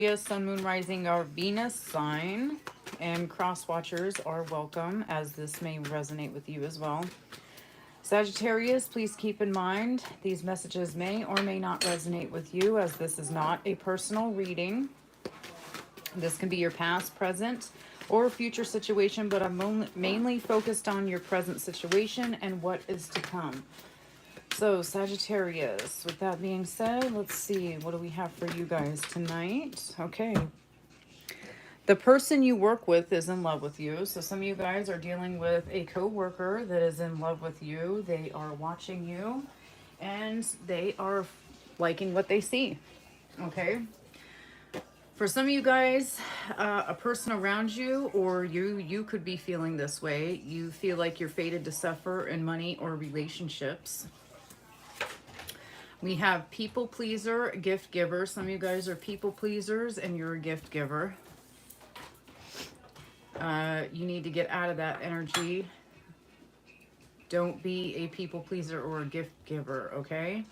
Yes, Sun, Moon, Rising, our Venus sign, and cross watchers are welcome as this may resonate with you as well. Sagittarius, please keep in mind these messages may or may not resonate with you as this is not a personal reading. This can be your past, present, or future situation, but I'm mainly focused on your present situation and what is to come. So, Sagittarius, with that being said, let's see, what do we have for you guys tonight? Okay. The person you work with is in love with you. So some of you guys are dealing with a co-worker that is in love with you. They are watching you and they are liking what they see. Okay. For some of you guys, a person around you or you could be feeling this way. You feel like you're fated to suffer in money or relationships. We have people pleaser, gift giver. Some of you guys are people pleasers and you're a gift giver. You need to get out of that energy. Don't be a people pleaser or a gift giver, okay?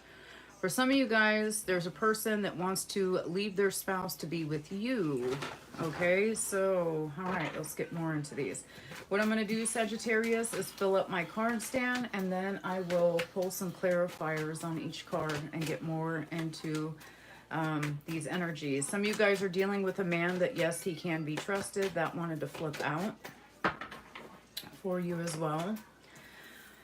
For some of you guys, there's a person that wants to leave their spouse to be with you, okay? So, all right, let's get more into these. What I'm going to do, Sagittarius, is fill up my card stand, and then I will pull some clarifiers on each card and get more into these energies. Some of you guys are dealing with a man that, yes, he can be trusted. That wanted to flip out for you as well.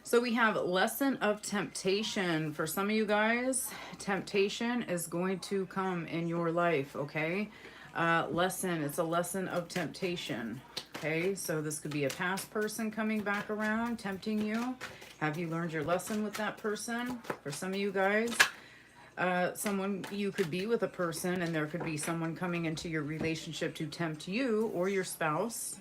So we have lesson of temptation. For some of you guys, temptation is going to come in your life, okay? It's a lesson of temptation, okay? So this could be a past person coming back around, tempting you. Have you learned your lesson with that person? For some of you guys, you could be with a person and there could be someone coming into your relationship to tempt you or your spouse.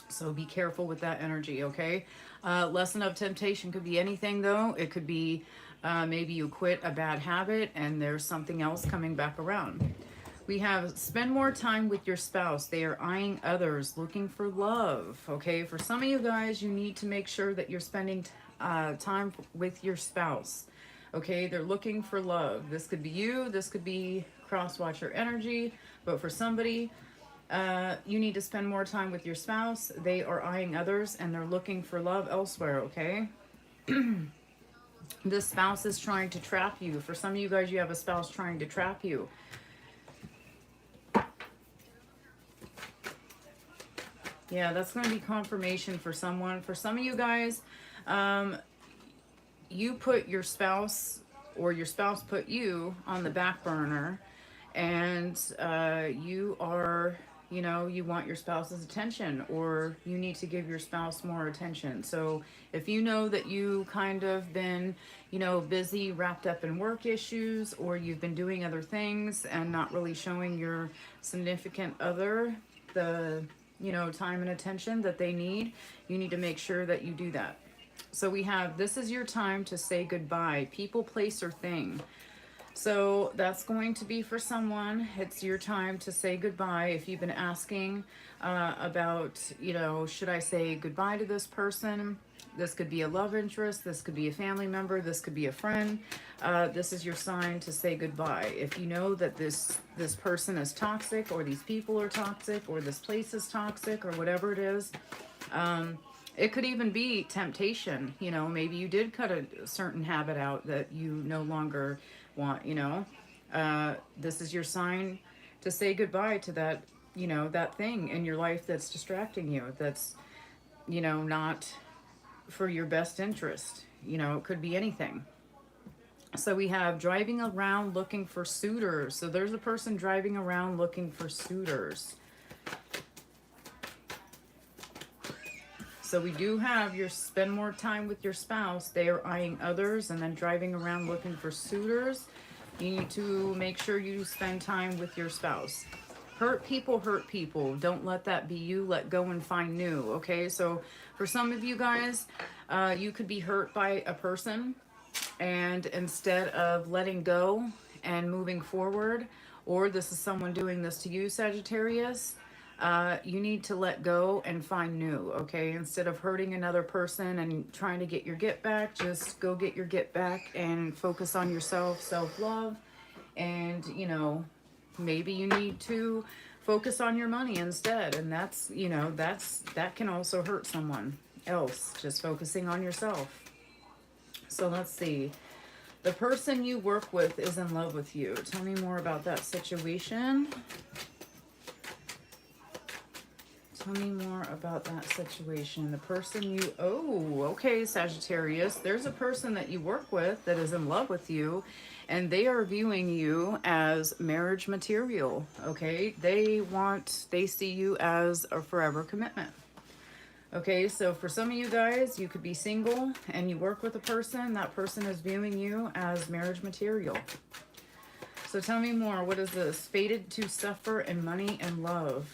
So be careful with that energy, okay? Lesson of temptation could be anything, though. It could be maybe you quit a bad habit and there's something else coming back around. We have spend more time with your spouse. They are eyeing others, looking for love, okay? For some of you guys, you need to make sure that you're spending time with your spouse, okay? They're looking for love. This could be you. This could be cross-watcher energy. But for somebody, you need to spend more time with your spouse. They are eyeing others and they're looking for love elsewhere, okay? This spouse is trying to trap you. For some of you guys, you have a spouse trying to trap you. Yeah, that's going to be confirmation for someone. For some of you guys, you put your spouse or your spouse put you on the back burner and you are, you want your spouse's attention or you need to give your spouse more attention. So if you know that you kind of been, busy, wrapped up in work issues or you've been doing other things and not really showing your significant other the, time and attention that they need, you need to make sure that you do that. So we have, this is your time to say goodbye, people, place, or thing. So that's going to be for someone. It's your time to say goodbye. If you've been asking about, should I say goodbye to this person? This could be a love interest. This could be a family member. This could be a friend. This is your sign to say goodbye. If you know that this person is toxic or these people are toxic or this place is toxic or whatever it is, it could even be temptation. Maybe you did cut a certain habit out that you no longer want, this is your sign to say goodbye to that, that thing in your life that's distracting you, that's, not for your best interest. It could be anything. So we have driving around looking for suitors. So there's a person driving around looking for suitors. So we do have your spend more time with your spouse. They are eyeing others and then driving around looking for suitors. You need to make sure you spend time with your spouse. Hurt people hurt people. Don't let that be you. Let go and find new, okay? So for some of you guys, you could be hurt by a person and instead of letting go and moving forward, or this is someone doing this to you, Sagittarius, you need to let go and find new, okay? Instead of hurting another person and trying to get your get back, just go get your get back and focus on yourself, self-love, and, Maybe you need to focus on your money instead. And that's, you know, that can also hurt someone else, just focusing on yourself. So let's see. The person you work with is in love with you. Tell me more about that situation. Tell me more about that situation. The person you, oh, okay, Sagittarius. There's a person that you work with that is in love with you, and they are viewing you as marriage material, okay? They see you as a forever commitment. Okay, so for some of you guys, you could be single and you work with a person. That person is viewing you as marriage material. So tell me more. What is this? Fated to suffer in money and love.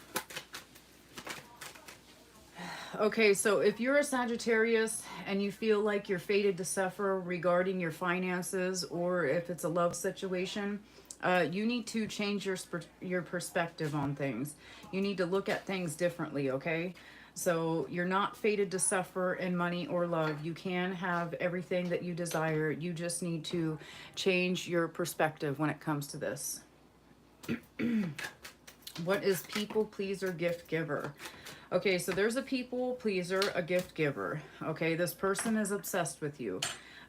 Okay, so if you're a Sagittarius and you feel like you're fated to suffer regarding your finances, or if it's a love situation, you need to change your perspective on things. You need to look at things differently, okay? So you're not fated to suffer in money or love. You can have everything that you desire. You just need to change your perspective when it comes to this. What is people pleaser, gift giver? Okay, so there's a people pleaser, a gift giver. Okay, this person is obsessed with you.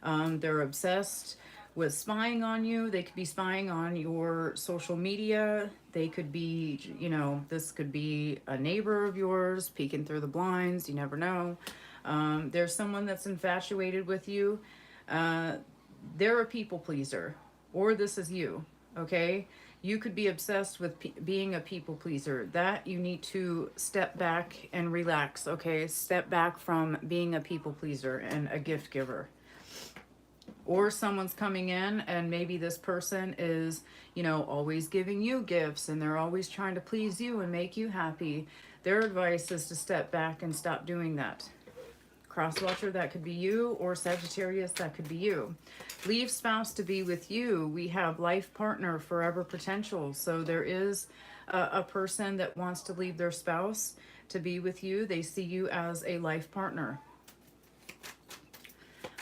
They're obsessed with spying on you. They could be spying on your social media. They could be, you know, this could be a neighbor of yours peeking through the blinds. You never know. There's someone that's infatuated with you. They're a people pleaser, or this is you, okay? You could be obsessed with being a people pleaser. That you need to step back and relax, okay? Step back from being a people pleaser and a gift giver. Or someone's coming in and maybe this person is, you know, always giving you gifts and they're always trying to please you and make you happy. Their advice is to step back and stop doing that. Crosswatcher, that could be you, or Sagittarius, that could be you. Leave spouse to be with you. We have life partner, forever potential. So there is a person that wants to leave their spouse to be with you. They see you as a life partner.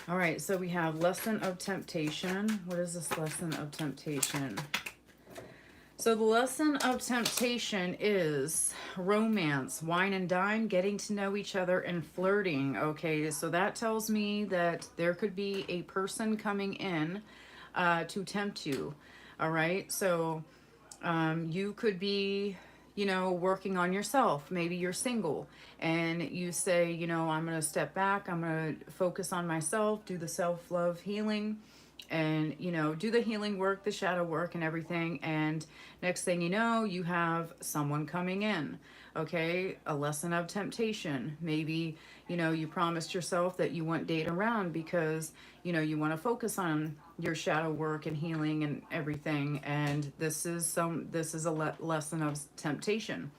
All right, so we have lesson of temptation. What is this lesson of temptation? So the lesson of temptation is romance, wine and dine, getting to know each other, and flirting. Okay, so that tells me that there could be a person coming in to tempt you. All right, so you could be, you know, working on yourself. Maybe you're single and you say, you know, I'm going to step back. I'm going to focus on myself, do the self-love healing, and, you know, do the healing work, the shadow work and everything. And next thing you know, you have someone coming in. Okay, a lesson of temptation. Maybe, you know, you promised yourself that you wouldn't date around because, you know, you want to focus on your shadow work and healing and everything. And this is a lesson of temptation.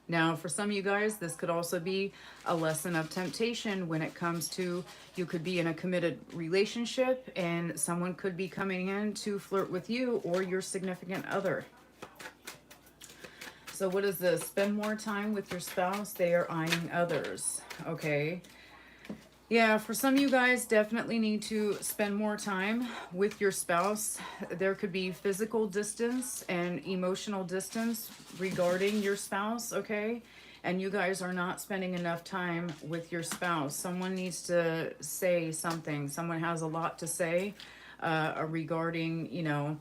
Now, for some of you guys, this could also be a lesson of temptation when it comes to, you could be in a committed relationship and someone could be coming in to flirt with you or your significant other. So what is this? Spend more time with your spouse. They are eyeing others. Okay. Yeah, for some of you guys, definitely need to spend more time with your spouse. There could be physical distance and emotional distance regarding your spouse, okay? And you guys are not spending enough time with your spouse. Someone needs to say something. Someone has a lot to say regarding, you know,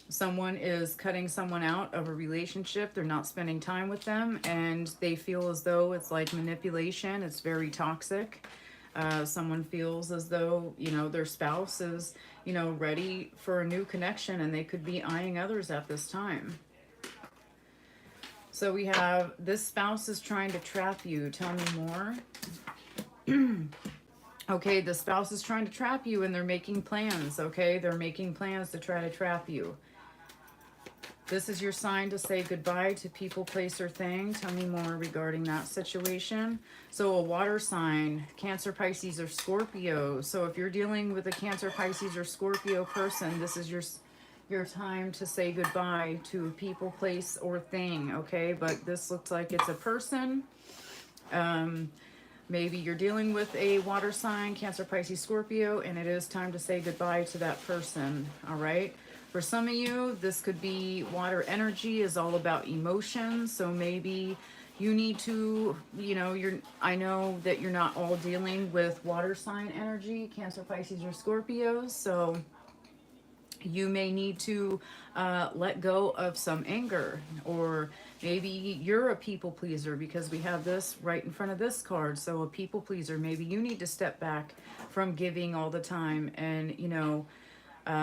someone is cutting someone out of a relationship. They're not spending time with them and they feel as though it's like manipulation. It's very toxic. Someone feels as though, you know, their spouse is, you know, ready for a new connection and they could be eyeing others at this time. So we have, this spouse is trying to trap you. Tell me more. Okay, the spouse is trying to trap you and they're making plans, okay? They're making plans to try to trap you. This is your sign to say goodbye to people, place, or thing. Tell me more regarding that situation. So a water sign, Cancer, Pisces, or Scorpio. So if you're dealing with a Cancer, Pisces, or Scorpio person, this is your time to say goodbye to a people, place, or thing, okay? But this looks like it's a person. Maybe you're dealing with a water sign, Cancer, Pisces, Scorpio, and it is time to say goodbye to that person, all right? For some of you, this could be water energy is all about emotions. So maybe you need to, you know, I know that you're not all dealing with water sign energy, Cancer, Pisces, or Scorpios. So you may need to let go of some anger, or maybe you're a people pleaser because we have this right in front of this card. So a people pleaser, maybe you need to step back from giving all the time, and you know,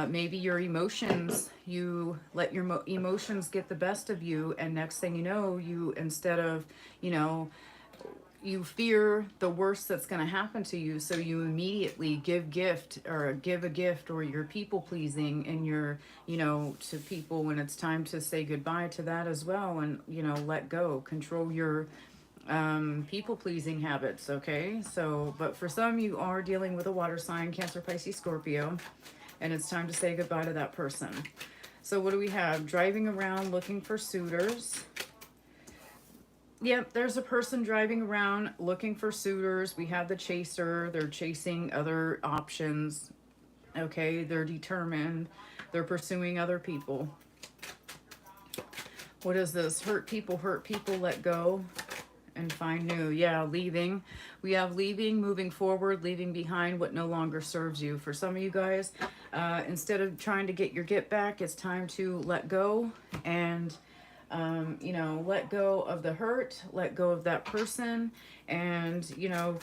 maybe your emotions, you let your emotions get the best of you, and next thing you know, you, instead of, you know, you fear the worst that's going to happen to you, so you immediately give a gift, or you're people pleasing, and you're, you know, to people when it's time to say goodbye to that as well, and you know, let go, control your people pleasing habits. Okay, so but for some, you are dealing with a water sign, Cancer, Pisces, Scorpio, and it's time to say goodbye to that person. So what do we have? Driving around looking for suitors. Yep, there's a person driving around looking for suitors. We have the chaser. They're chasing other options. Okay, they're determined. They're pursuing other people. What is this? Hurt people, let go and find new. Yeah, leaving. We have leaving, moving forward, leaving behind what no longer serves you. For some of you guys, instead of trying to get your get back, it's time to let go and you know, let go of the hurt, let go of that person, and, you know,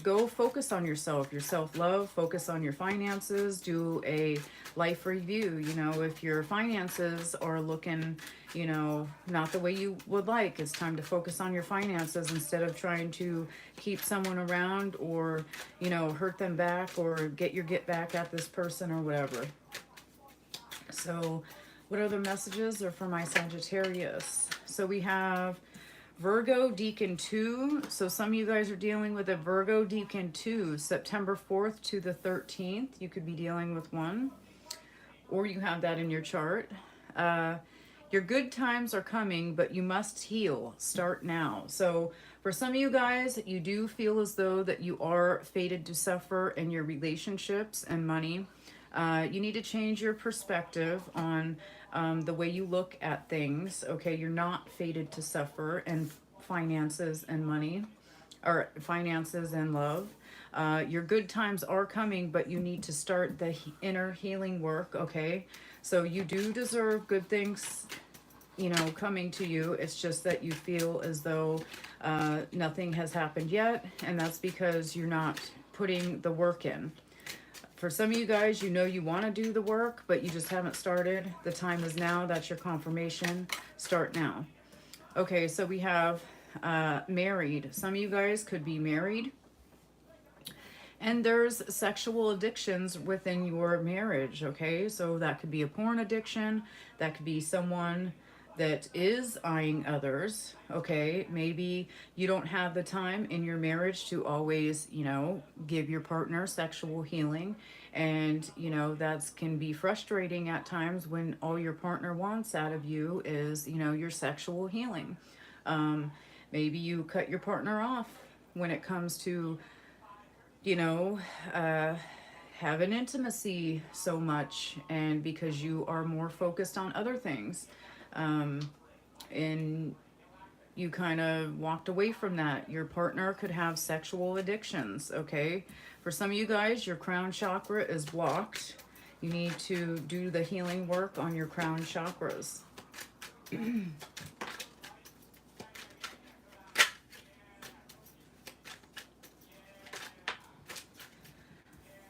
go focus on yourself, your self-love, focus on your finances, do a life review. You know, if your finances are looking, you know, not the way you would like, it's time to focus on your finances instead of trying to keep someone around, or, you know, hurt them back, or get your get back at this person or whatever. So what other messages are for my Sagittarius? So we have Virgo Deacon 2. So some of you guys are dealing with a Virgo Deacon 2, September 4th to the 13th. You could be dealing with one, or you have that in your chart. Your good times are coming, but you must heal. Start now. So for some of you guys, you do feel as though that you are fated to suffer in your relationships and money. You need to change your perspective on the way you look at things. Okay, you're not fated to suffer in finances and money, or finances and love. Your good times are coming, but you need to start the inner healing work. Okay, so you do deserve good things, you know, coming to you. It's just that you feel as though nothing has happened yet, and that's because you're not putting the work in. For some of you guys, you know you want to do the work, but you just haven't started. The time is now. That's your confirmation. Start now. Okay, so we have married. Some of you guys could be married, and there's sexual addictions within your marriage. Okay, so that could be a porn addiction. That could be someone that is eyeing others. Okay, maybe you don't have the time in your marriage to always, you know, give your partner sexual healing, and you know, that can be frustrating at times when all your partner wants out of you is, you know, your sexual healing. Maybe you cut your partner off when it comes to, you know, having intimacy so much, and because you are more focused on other things. And you kind of walked away from that. Your partner could have sexual addictions. Okay, for some of you guys, your crown chakra is blocked. You need to do the healing work on your crown chakras.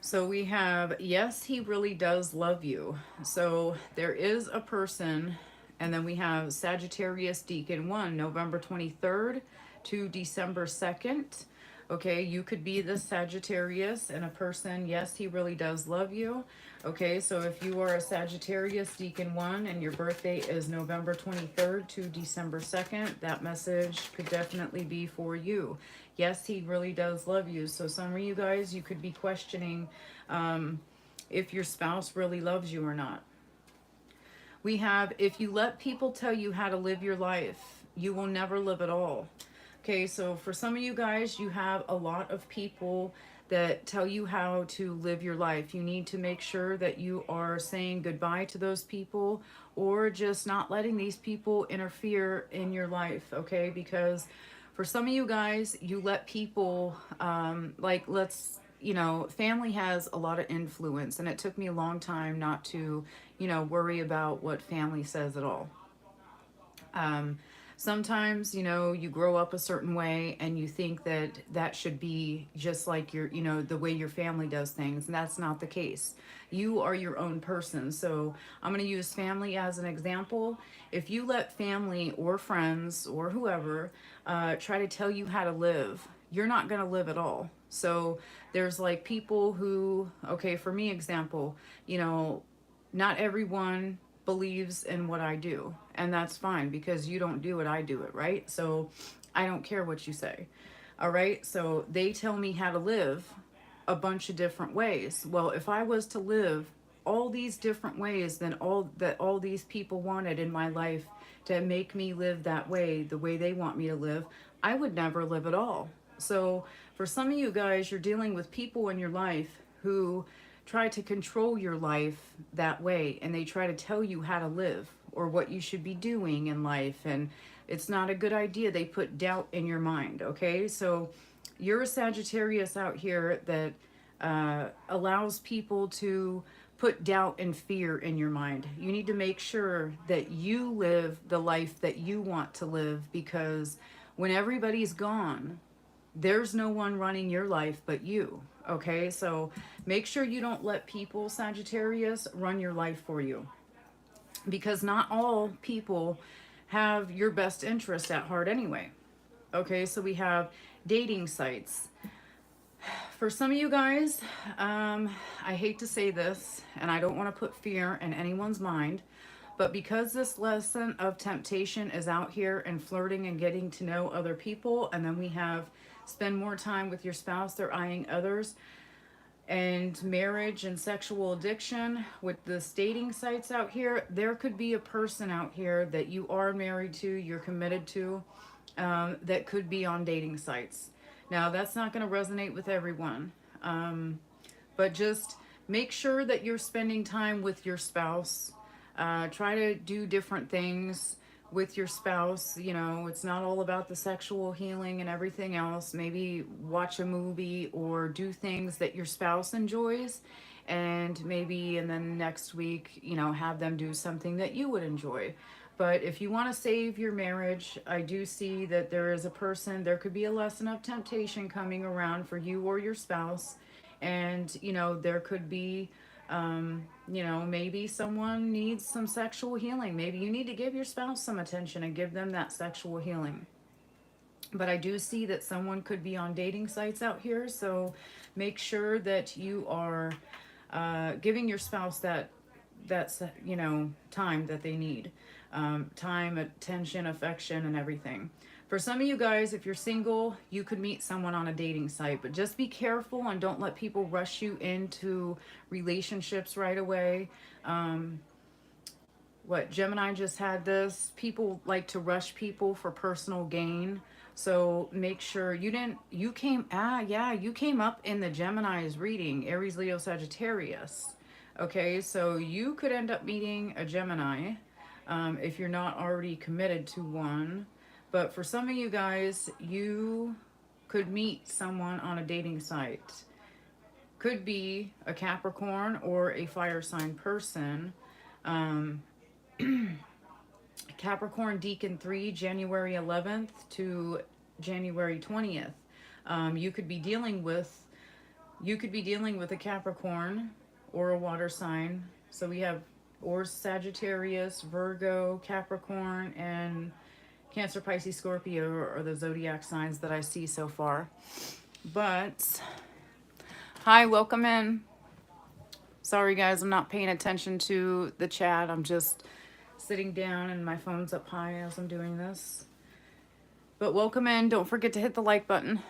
So we have, yes, he really does love you. So there is a person. And then we have Sagittarius Deacon 1, November 23rd to December 2nd. Okay, you could be the Sagittarius and a person, yes, he really does love you. Okay, so if you are a Sagittarius Deacon 1 and your birthday is November 23rd to December 2nd, that message could definitely be for you. Yes, he really does love you. So some of you guys, you could be questioning if your spouse really loves you or not. We have, if you let people tell you how to live your life, you will never live at all. Okay, so for some of you guys, you have a lot of people that tell you how to live your life. You need to make sure that you are saying goodbye to those people, or just not letting these people interfere in your life, okay? Because for some of you guys, you let people, like, let's, you know, family has a lot of influence, and it took me a long time not to, you know, worry about what family says at all. Um, Sometimes, you know, you grow up a certain way and you think that that should be just like your, you know, the way your family does things. And that's not the case. You are your own person. So I'm going to use family as an example. If you let family or friends or whoever try to tell you how to live, you're not going to live at all. So there's like people who, okay, for me, example, you know, not everyone believes in what I do, and that's fine because you don't do it, I do it, right? So I don't care what you say. All right, so they tell me how to live a bunch of different ways. Well, if I was to live all these different ways, then all these people wanted in my life to make me live that way, the way they want me to live, I would never live at all. So for some of you guys, you're dealing with people in your life who try to control your life that way, and they try to tell you how to live or what you should be doing in life, and it's not a good idea. They put doubt in your mind, okay? So you're a Sagittarius out here that allows people to put doubt and fear in your mind. You need to make sure that you live the life that you want to live, because when everybody's gone, there's no one running your life but you. Okay, so make sure you don't let people, Sagittarius, run your life for you, because not all people have your best interest at heart anyway. Okay, so we have dating sites. For some of you guys, I hate to say this, and I don't want to put fear in anyone's mind, but because this lesson of temptation is out here and flirting and getting to know other people, and then we have spend more time with your spouse, they're eyeing others, and marriage and sexual addiction with the dating sites out here, there could be a person out here that you are married to, you're committed to, that could be on dating sites. Now, that's not going to resonate with everyone, but just make sure that you're spending time with your spouse. Try to do different things with your spouse. You know, it's not all about the sexual healing and everything else. Maybe watch a movie or do things that your spouse enjoys, and maybe and then next week, you know, have them do something that you would enjoy. But if you want to save your marriage, I do see that there is a person, there could be a lesson of temptation coming around for you or your spouse. And, you know, there could be, you know, maybe someone needs some sexual healing. Maybe you need to give your spouse some attention and give them that sexual healing. But I do see that someone could be on dating sites out here. So make sure that you are giving your spouse that's, you know, time that they need. Time, attention, affection, and everything. For some of you guys, if you're single, you could meet someone on a dating site, but just be careful and don't let people rush you into relationships right away. What Gemini just had this, people like to rush people for personal gain. So make sure you came up in the Gemini's reading, Aries, Leo, Sagittarius. Okay, so you could end up meeting a Gemini if you're not already committed to one. But for some of you guys, you could meet someone on a dating site. Could be a Capricorn or a fire sign person. Capricorn Deacon 3, January 11th to January 20th. You could be dealing with a Capricorn or a water sign. So we have or Sagittarius, Virgo, Capricorn, and Cancer, Pisces, Scorpio are the zodiac signs that I see so far. But hi, welcome in. Sorry guys, I'm not paying attention to the chat. I'm just sitting down and my phone's up high as I'm doing this. But welcome in. Don't forget to hit the like button.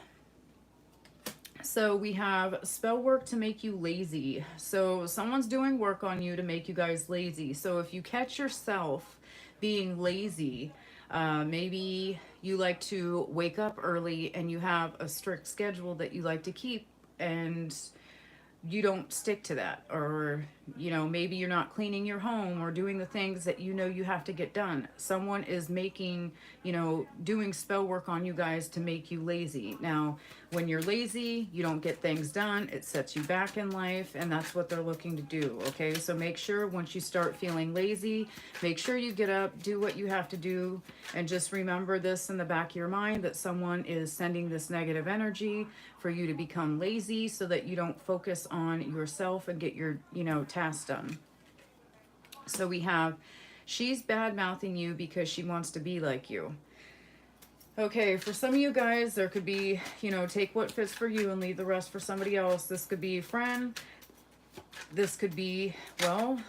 So we have spell work to make you lazy. So someone's doing work on you to make you guys lazy. So if you catch yourself being lazy, maybe you like to wake up early and you have a strict schedule that you like to keep and you don't stick to that, or you know, maybe you're not cleaning your home or doing the things that you know you have to get done. Someone is making, you know, doing spell work on you guys to make you lazy. Now when you're lazy, you don't get things done, it sets you back in life, and that's what they're looking to do. Okay, so make sure once you start feeling lazy, make sure you get up, do what you have to do, and just remember this in the back of your mind, that someone is sending this negative energy for you to become lazy so that you don't focus on yourself and get your, you know, tasks done. So we have, she's bad mouthing you because she wants to be like you. Okay, for some of you guys, there could be, you know, take what fits for you and leave the rest for somebody else. This could be a friend. This could be, well,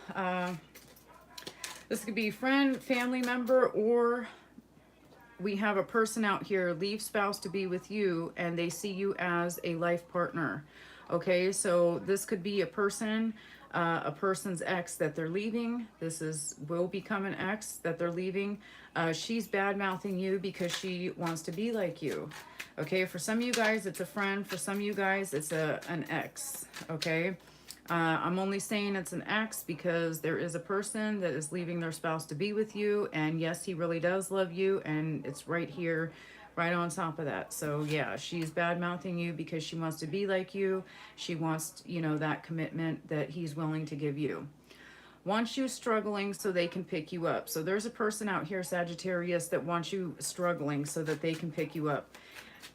this could be friend, family member, or we have a person out here, leave spouse to be with you, and they see you as a life partner. Okay, so this could be a person, a person's ex that they're leaving. This will become an ex that they're leaving. She's bad mouthing you because she wants to be like you. Okay, for some of you guys, it's a friend. For some of you guys, it's an ex. Okay. I'm only saying it's an ex because there is a person that is leaving their spouse to be with you, and yes, he really does love you, and it's right here, right on top of that. So yeah, she's bad mouthing you because she wants to be like you. She wants, you know, that commitment that he's willing to give you. Wants you struggling so they can pick you up. So there's a person out here, Sagittarius, that wants you struggling so that they can pick you up.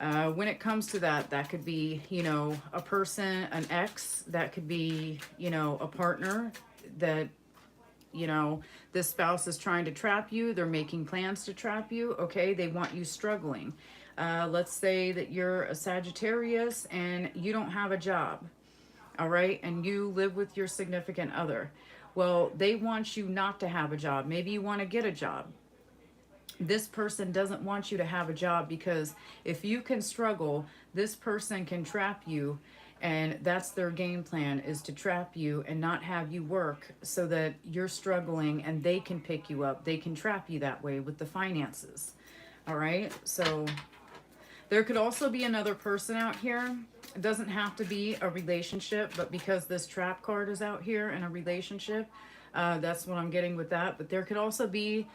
When it comes to that, that could be, you know, a person, an ex, that could be, you know, a partner that, you know, this spouse is trying to trap you. They're making plans to trap you. Okay, they want you struggling. Let's say that you're a Sagittarius and you don't have a job, all right, and you live with your significant other. Well, they want you not to have a job. Maybe you want to get a job. This person doesn't want you to have a job because if you can struggle, this person can trap you, and that's their game plan, is to trap you and not have you work so that you're struggling and they can pick you up. They can trap you that way with the finances. All right, so there could also be another person out here. It doesn't have to be a relationship, but because this trap card is out here in a relationship, that's what I'm getting with that. But there could also be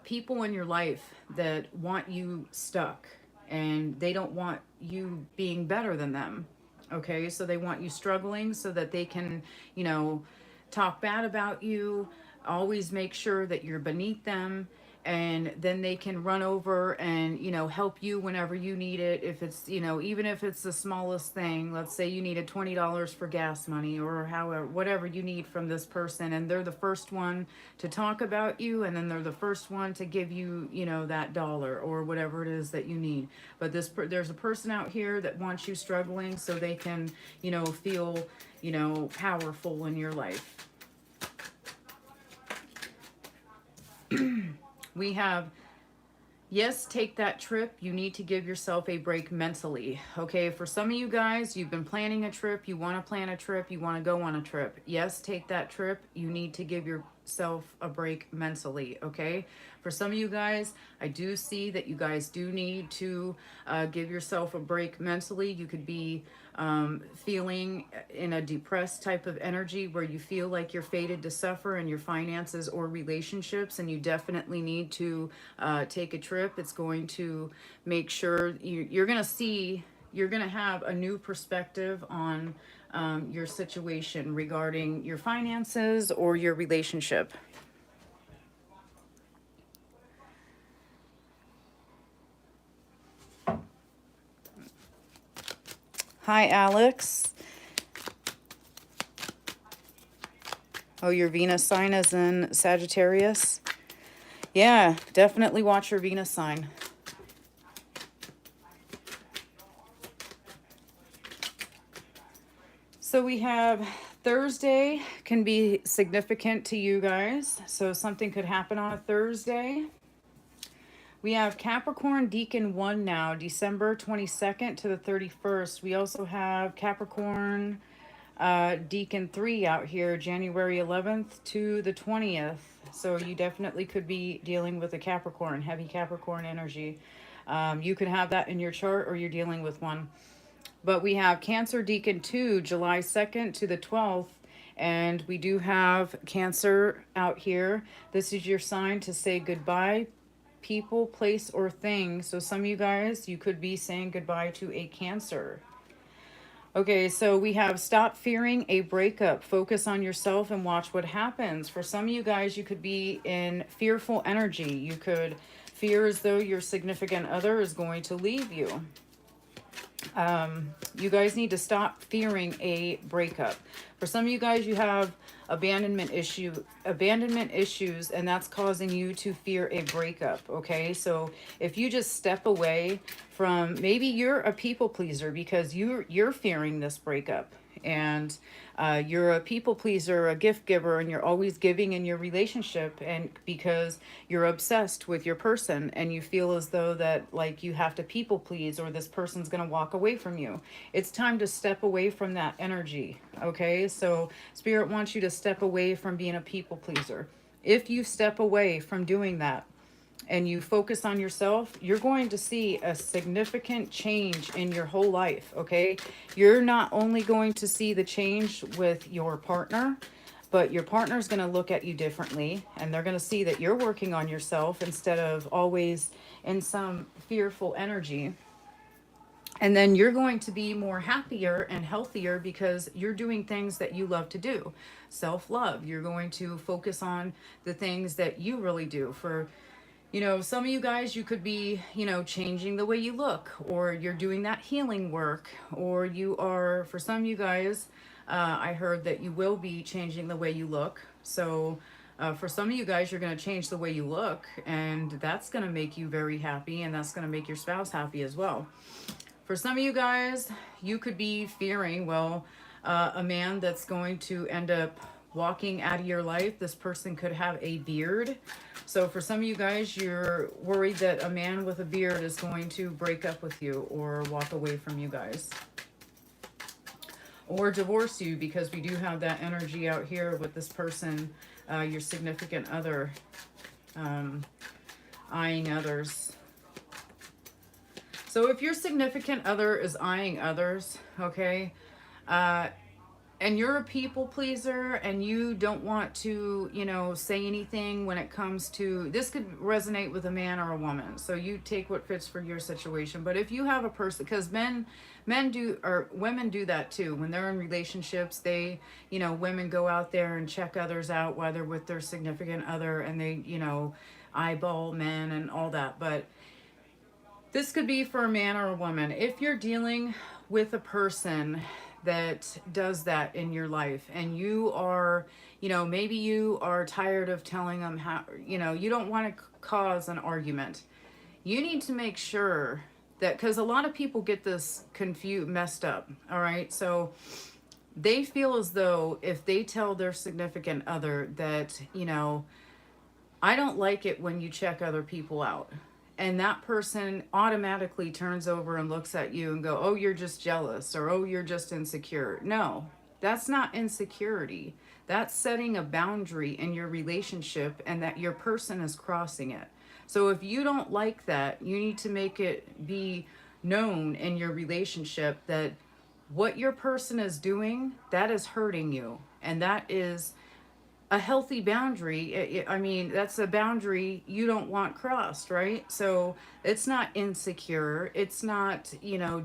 people in your life that want you stuck, and they don't want you being better than them. Okay, so they want you struggling so that they can, you know, talk bad about you, always make sure that you're beneath them, and then they can run over and, you know, help you whenever you need it. If it's, you know, even if it's the smallest thing, let's say you needed $20 for gas money, or however, whatever you need from this person, and they're the first one to talk about you, and then they're the first one to give you, you know, that dollar or whatever it is that you need. But there's a person out here that wants you struggling so they can, you know, feel, you know, powerful in your life. We have, yes, take that trip. You need to give yourself a break mentally. Okay, for some of you guys, you've been planning a trip. You want to plan a trip. You want to go on a trip. Yes, take that trip. You need to give yourself a break mentally. Okay, for some of you guys, I do see that you guys do need to give yourself a break mentally. You could be feeling in a depressed type of energy where you feel like you're fated to suffer in your finances or relationships, and you definitely need to take a trip. It's going to make sure you're going to see, you're going to have a new perspective on your situation regarding your finances or your relationship. Hi, Alex. Oh, your Venus sign is in Sagittarius? Yeah, definitely watch your Venus sign. So we have Thursday can be significant to you guys. So something could happen on a Thursday. We have Capricorn Deacon 1 now, December 22nd to the 31st. We also have Capricorn Deacon 3 out here, January 11th to the 20th. So you definitely could be dealing with a Capricorn, heavy Capricorn energy. You could have that in your chart, or you're dealing with one. But we have Cancer Deacon 2, July 2nd to the 12th. And we do have Cancer out here. This is your sign to say goodbye, people, place, or thing. So some of you guys, you could be saying goodbye to a Cancer. Okay, so we have stop fearing a breakup. Focus on yourself and watch what happens. For some of you guys, you could be in fearful energy. You could fear as though your significant other is going to leave you. You guys need to stop fearing a breakup. For some of you guys, you have abandonment issues, and that's causing you to fear a breakup. Okay, so if you just step away from, maybe you're a people pleaser because you're fearing this breakup, and you're a people pleaser, a gift giver, and you're always giving in your relationship, and because you're obsessed with your person and you feel as though that like you have to people please or this person's going to walk away from you. It's time to step away from that energy. Okay, so Spirit wants you to step away from being a people pleaser. If you step away from doing that and you focus on yourself, you're going to see a significant change in your whole life, okay? You're not only going to see the change with your partner, but your partner's going to look at you differently, and they're going to see that you're working on yourself instead of always in some fearful energy. And then you're going to be more happier and healthier because you're doing things that you love to do. Self-love. You're going to focus on the things that you really do. For some of you guys, you could be, changing the way you look, or you're doing that healing work, or you are, for some of you guys, I heard that you will be changing the way you look. So for some of you guys, you're going to change the way you look, and that's going to make you very happy, and that's going to make your spouse happy as well. For some of you guys, you could be fearing, a man that's going to end up walking out of your life. This person could have a beard. So for some of you guys, you're worried that a man with a beard is going to break up with you or walk away from you guys. Or divorce you, because we do have that energy out here with this person, your significant other, eyeing others. So if your significant other is eyeing others, okay, and you're a people pleaser and you don't want to, say anything when it comes to, this could resonate with a man or a woman. So you take what fits for your situation. But if you have a person, because men do, or women do that too. When they're in relationships, they, women go out there and check others out while they're with their significant other, and they, eyeball men and all that. But this could be for a man or a woman. If you're dealing with a person that does that in your life, and you are, maybe you are tired of telling them how, you don't want to cause an argument. You need to make sure that, because a lot of people get this messed up, all right? So they feel as though if they tell their significant other that, I don't like it when you check other people out, and that person automatically turns over and looks at you and go, oh, you're just jealous, or oh, you're just insecure. No, that's not insecurity. That's setting a boundary in your relationship, and that your person is crossing it. So if you don't like that, you need to make it be known in your relationship that what your person is doing, that is hurting you. And that is a healthy boundary. I mean, that's a boundary you don't want crossed, right? So it's not insecure. It's not,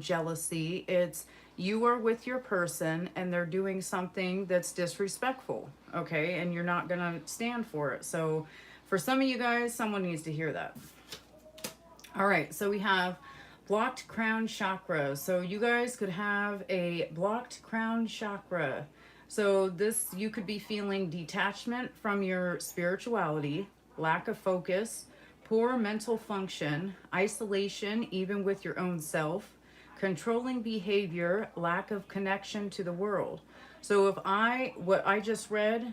jealousy. It's you are with your person and they're doing something that's disrespectful, okay? And you're not going to stand for it. So for some of you guys, someone needs to hear that. All right, so we have blocked crown chakra. So you guys could have a blocked crown chakra. So this, you could be feeling detachment from your spirituality, lack of focus, poor mental function, isolation even with your own self, controlling behavior, lack of connection to the world. So if what I just read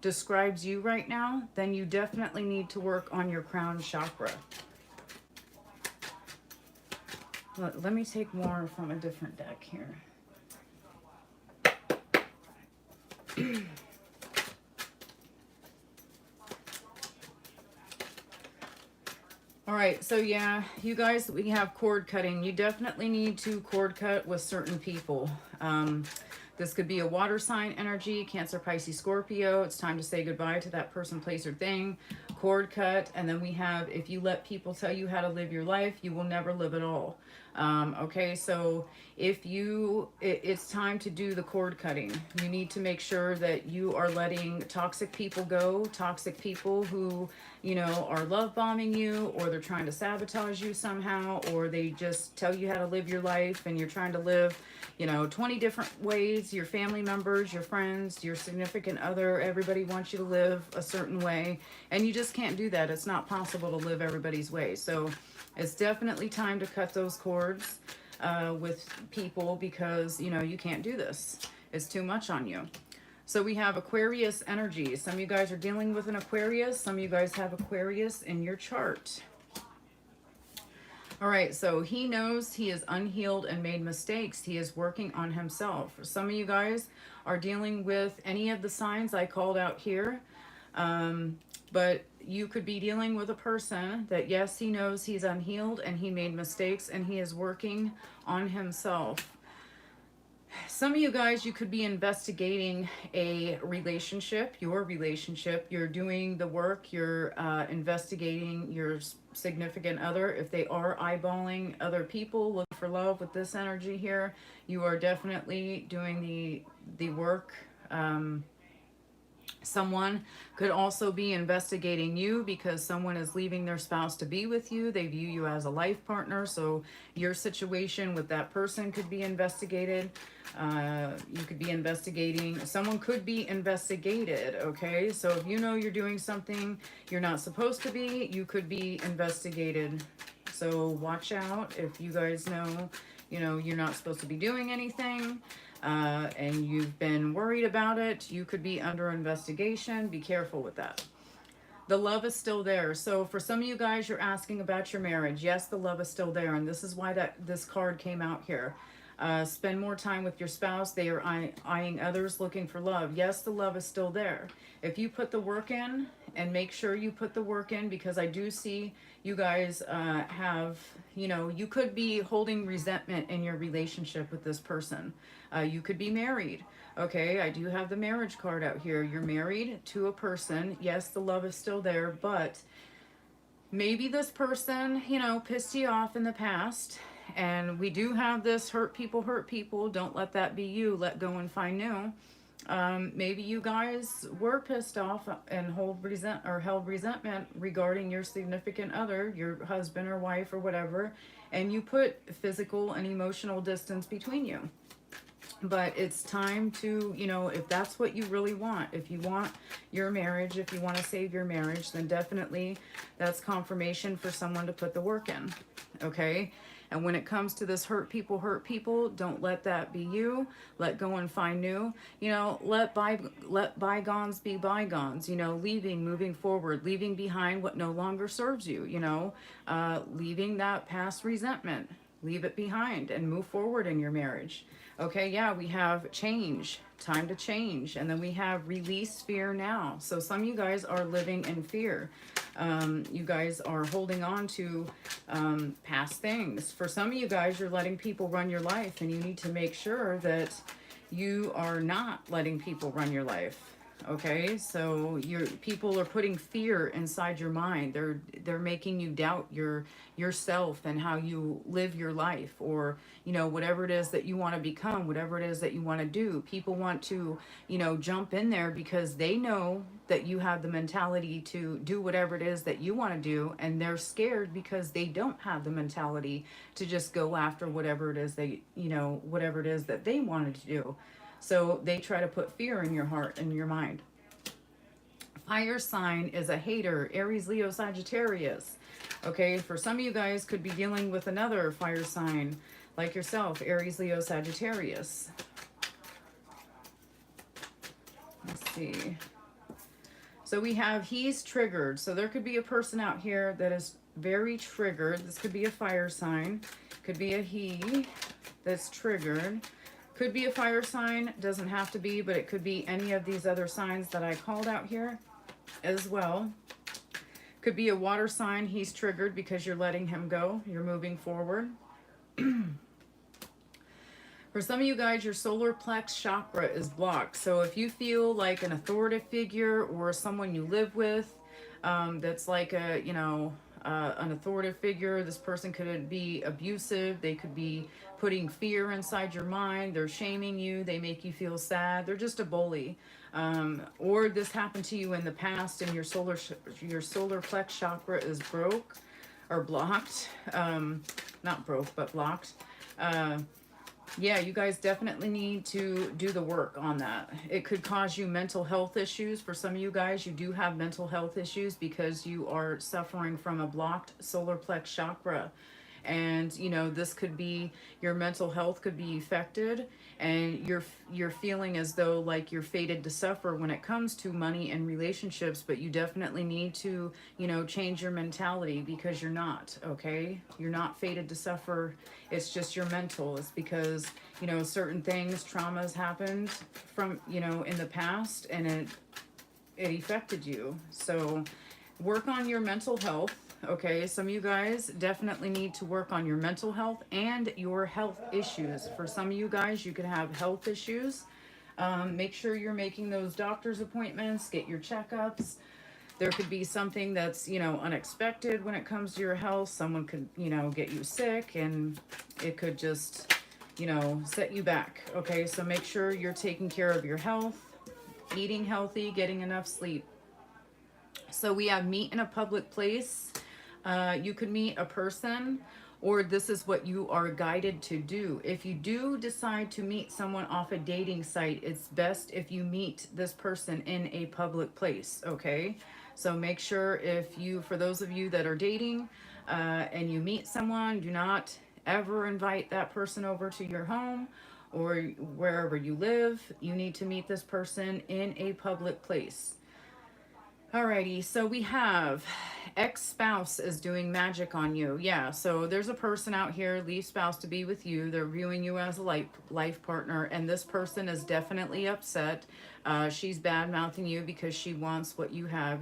describes you right now, then you definitely need to work on your crown chakra. Let me take more from a different deck here. All right, so yeah, you guys, we have cord cutting. You definitely need to cord cut with certain people. This could be a water sign energy, Cancer, Pisces, Scorpio. It's time to say goodbye to that person, place, or thing. Cord cut. And then we have, if you let people tell you how to live your life, you will never live at all. Okay, so if you, it's time to do the cord cutting. You need to make sure that you are letting toxic people go, toxic people who, you know, are love bombing you, or they're trying to sabotage you somehow, or they just tell you how to live your life and you're trying to live, you know, 20 different ways. Your family members, your friends, your significant other, everybody wants you to live a certain way, and you just can't do that. It's not possible to live everybody's way. So it's definitely time to cut those cords with people, because, you know, you can't do this. It's too much on you. So we have Aquarius energy. Some of you guys are dealing with an Aquarius. Some of you guys have Aquarius in your chart. All right, so he knows he is unhealed and made mistakes. He is working on himself. Some of you guys are dealing with any of the signs I called out here. But you could be dealing with a person that, yes, he knows he's unhealed and he made mistakes and he is working on himself. Some of you guys, you could be investigating a relationship, your relationship. You're doing the work. You're investigating your significant other. If they are eyeballing other people, looking for love with this energy here, you are definitely doing the work. Someone could also be investigating you because someone is leaving their spouse to be with you. They view you as a life partner. So your situation with that person could be investigated. You could be investigating. Someone could be investigated. Okay. So if you know you're doing something you're not supposed to be, you could be investigated. So watch out if you guys know, you know, you're not supposed to be doing anything. And you've been worried about it, you could be under investigation. Be careful with that. The love is still there. So for some of you guys, you're asking about your marriage. Yes, the love is still there, and this is why this card came out here. Spend more time with your spouse. They are eyeing others, looking for love. Yes, the love is still there. If you put the work in, and make sure you put the work in, because I do see you guys have, you know, you could be holding resentment in your relationship with this person. You could be married. Okay, I do have the marriage card out here. You're married to a person. Yes, the love is still there, but maybe this person, you know, pissed you off in the past. And we do have this hurt people hurt people. Don't let that be you. Let go and find new. Maybe you guys were pissed off and held resentment regarding your significant other, your husband or wife or whatever, and you put physical and emotional distance between you. But it's time to, you know, if that's what you really want, if you want your marriage, if you want to save your marriage, then definitely that's confirmation for someone to put the work in. Okay? And when it comes to this hurt people, don't let that be you. Let go and find new. You know, let bygones be bygones. You know, leaving, moving forward, leaving behind what no longer serves you. You know, leaving that past resentment. Leave it behind and move forward in your marriage. Okay, yeah, we have change, time to change. And then we have release fear now. So some of you guys are living in fear. You guys are holding on to past things. For some of you guys, you're letting people run your life, and you need to make sure that you are not letting people run your life. Okay, so people are putting fear inside your mind. They're making you doubt yourself and how you live your life, or, you know, whatever it is that you want to become, whatever it is that you want to do. People want to, you know, jump in there because they know that you have the mentality to do whatever it is that you want to do, and they're scared because they don't have the mentality to just go after whatever it is whatever it is that they wanted to do. So they try to put fear in your heart and your mind. Fire sign is a hater, Aries, Leo, Sagittarius. Okay, for some of you guys could be dealing with another fire sign like yourself, Aries, Leo, Sagittarius. Let's see. So we have he's triggered. So there could be a person out here that is very triggered. This could be a fire sign. Could be a he that's triggered. Could be a fire sign, doesn't have to be, but it could be any of these other signs that I called out here as well. Could be a water sign. He's triggered because you're letting him go. You're moving forward. For some of you guys, your solar plex chakra is blocked. So if you feel like an authoritative figure or someone you live with, that's like a, an authoritative figure, this person could be abusive. They could be putting fear inside your mind. They're shaming you. They make you feel sad. They're just a bully. Or this happened to you in the past and your solar plex chakra is broke or blocked. Not broke, but blocked. Yeah, you guys definitely need to do the work on that. It could cause you mental health issues. For some of you guys, you do have mental health issues because you are suffering from a blocked solar plex chakra. And this could be, your mental health could be affected, and you're feeling as though like you're fated to suffer when it comes to money and relationships. But you definitely need to change your mentality, because you're not, okay? You're not fated to suffer. It's just your mental. It's because certain things, traumas happened from in the past, and it affected you. So work on your mental health. Okay, some of you guys definitely need to work on your mental health and your health issues. For some of you guys, you could have health issues. Make sure you're making those doctor's appointments, get your checkups. There could be something that's, unexpected when it comes to your health. Someone could, get you sick, and it could just, set you back. Okay, so make sure you're taking care of your health, eating healthy, getting enough sleep. So we have meet in a public place. You could meet a person, or this is what you are guided to do. If you do decide to meet someone off a dating site, it's best if you meet this person in a public place, okay? So make sure for those of you that are dating and you meet someone, do not ever invite that person over to your home or wherever you live. You need to meet this person in a public place. Alrighty, so we have ex-spouse is doing magic on you. Yeah, so there's a person out here, leave spouse to be with you. They're viewing you as a life partner, and this person is definitely upset. She's bad-mouthing you because she wants what you have.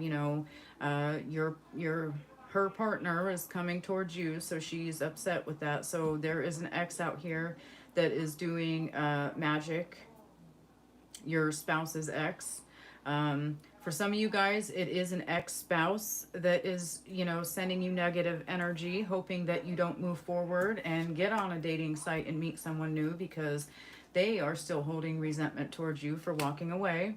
Her partner is coming towards you, so she's upset with that. So there is an ex out here that is doing magic. Your spouse's ex. For some of you guys, it is an ex-spouse that is, sending you negative energy, hoping that you don't move forward and get on a dating site and meet someone new, because they are still holding resentment towards you for walking away.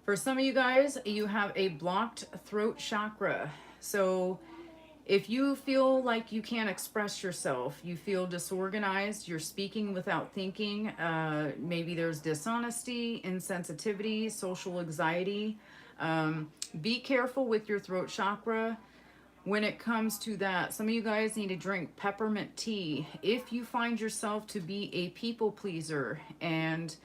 For some of you guys, you have a blocked throat chakra. So if you feel like you can't express yourself, you feel disorganized, you're speaking without thinking, maybe there's dishonesty, insensitivity, social anxiety, be careful with your throat chakra when it comes to that. Some of you guys need to drink peppermint tea. If you find yourself to be a people pleaser and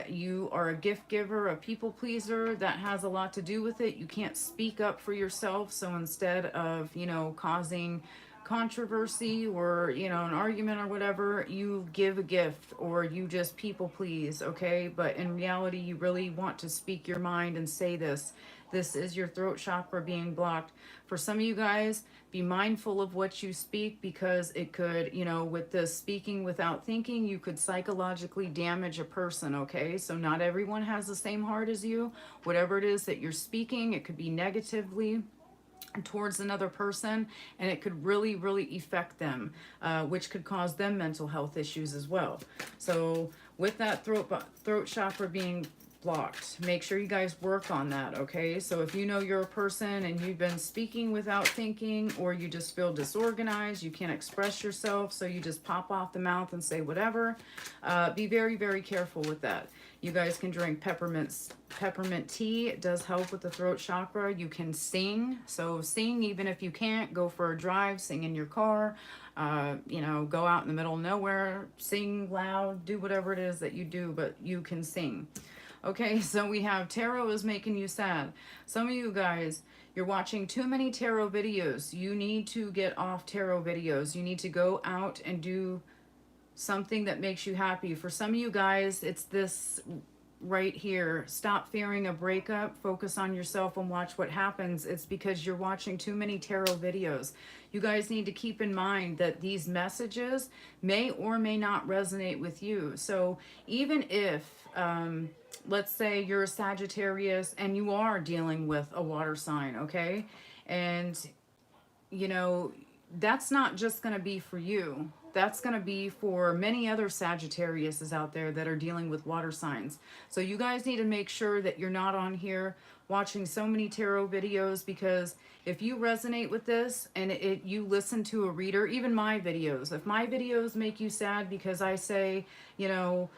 you are a gift giver, a people pleaser, that has a lot to do with it. You can't speak up for yourself. So instead of, causing controversy or, an argument or whatever, you give a gift or you just people please, okay? But in reality, you really want to speak your mind and say this. This is your throat chakra being blocked. For some of you guys, be mindful of what you speak, because it could, with the speaking without thinking, you could psychologically damage a person, okay? So not everyone has the same heart as you. Whatever it is that you're speaking, it could be negatively towards another person, and it could really, really affect them, which could cause them mental health issues as well. So with that throat chakra being blocked, make sure you guys work on that, okay? So if you're a person and you've been speaking without thinking, or you just feel disorganized, you can't express yourself, so you just pop off the mouth and say whatever, be very, very careful with that. You guys can drink peppermint tea. It does help with the throat chakra. You can sing. So sing even if you can't. Go for a drive, sing in your car, go out in the middle of nowhere, sing loud, do whatever it is that you do, but you can sing. Okay, so we have tarot is making you sad. Some of you guys, you're watching too many tarot videos. You need to get off tarot videos. You need to go out and do something that makes you happy. For some of you guys, it's this right here, stop fearing a breakup, focus on yourself and watch what happens. It's because you're watching too many tarot videos. You guys need to keep in mind that these messages may or may not resonate with you. So even if, let's say you're a Sagittarius and you are dealing with a water sign, okay? And, you know, that's not just going to be for you. That's going to be for many other Sagittariuses out there that are dealing with water signs. So you guys need to make sure that you're not on here watching so many tarot videos, because if you resonate with this and you listen to a reader, even my videos, if my videos make you sad because I say, you know,